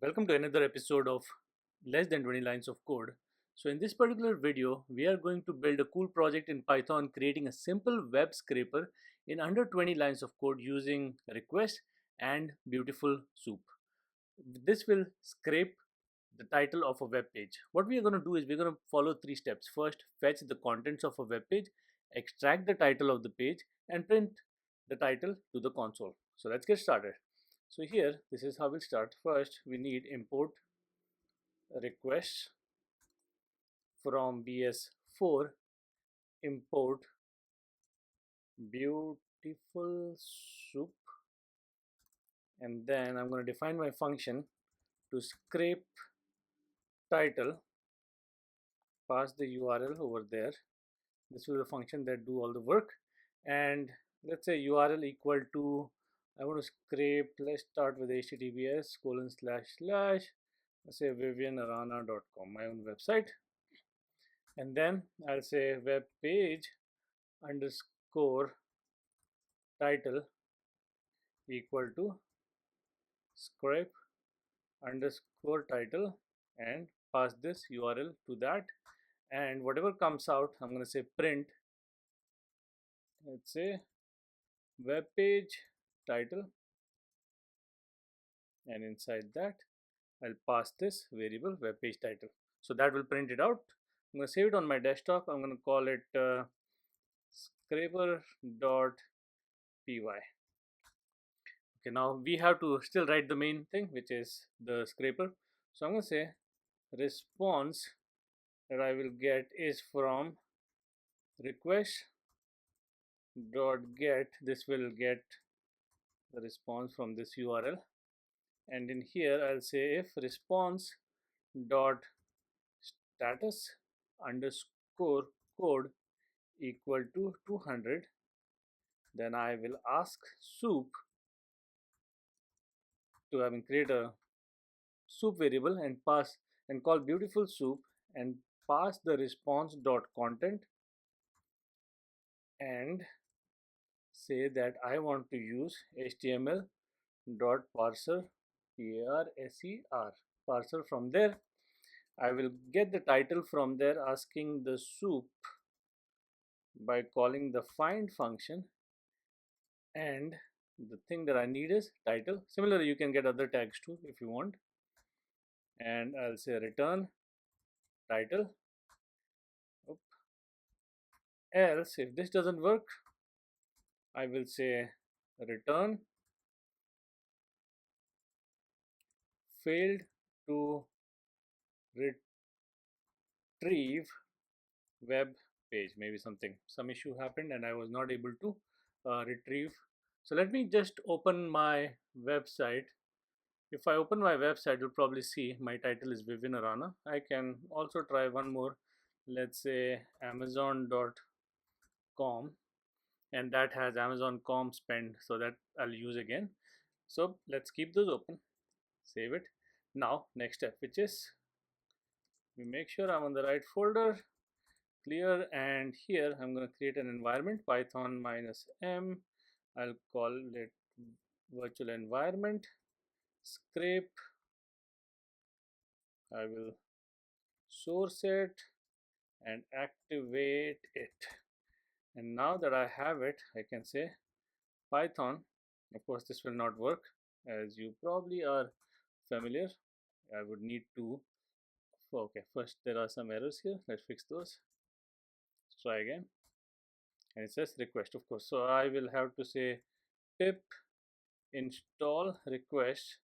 Welcome to another episode of Less Than 20 Lines of Code. So in this particular video, we are going to build a cool project in Python creating a simple web scraper in under 20 lines of code using request and beautiful soup. This will scrape the title of a web page. What we are going to do is we're going to follow three steps. First, fetch the contents of a web page, extract the title of the page, and print the title to the console. So let's get started. So here, this is how we'll start. First, we need import requests from bs4 import beautiful soup, and then I'm going to define my function to scrape title, pass the URL over there. This is the function that do all the work, and let's say URL equal to, I want to scrape, let's start with https:// let's say vivianarana.com, my own website, and then I'll say web page underscore title equal to scrape underscore title, and pass this URL to that, and whatever comes out I'm going to say print, let's say web page title, and inside that I'll pass this variable web page title, so that will print it out. I'm going to save it on my desktop. I'm going to call it scraper.py. Okay, now we have to still write the main thing, which is the scraper. So I'm going to say response that I will get is from requests.get. This will get the response from this URL, and in here I'll say if response dot status underscore code equal to 200, then I will ask soup to create a soup variable and pass and call beautiful soup and pass the response dot content and say that I want to use HTML dot parser, parser. From there I will get the title from there, asking the soup by calling the find function, and the thing that I need is title. Similarly, you can get other tags too if you want, and I'll say return title. Else, if this doesn't work, I will say return failed to retrieve web page. Maybe some issue happened and I was not able to retrieve. So let me just open my website. If I open my website, you'll probably see my title is Vivian Arana. I can also try one more. Let's say amazon.com, and that has amazon.com spend, so that I'll use again. So let's keep those open, save it. Now next step, which is we make sure I'm on the right folder, clear, and here I'm going to create an environment, python -m. I'll call it virtual environment scrape. I will source it and activate it, and now that I have it, I can say python. Of course this will not work, as you probably are familiar. I would need to, okay, first there are some errors here, let's fix those. Let's try again, and it says request, of course. So I will have to say pip install request,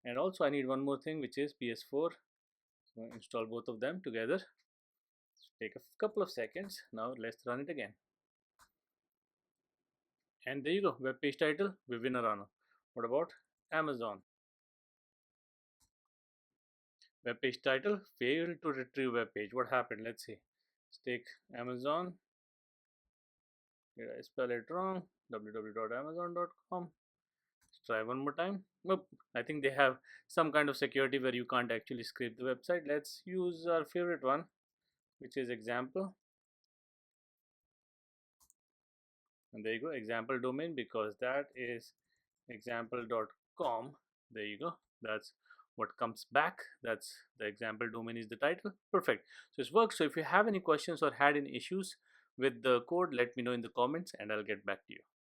and also I need one more thing, which is ps4. So install both of them together. Take a couple of seconds. Now let's run it again, and there you go, web page title Vivian Arana. What about Amazon? Web page title failed to retrieve web page. What happened? Let's see. Let's take Amazon. Did I spell it wrong? www.amazon.com. Let's try one more time. Nope. I think they have some kind of security where you can't actually scrape the website. Let's use our favorite one, which is example. And there you go, example domain, because that is example.com. There you go. That's what comes back. That's the example domain is the title. Perfect. So it's worked. So if you have any questions or had any issues with the code, let me know in the comments and I'll get back to you.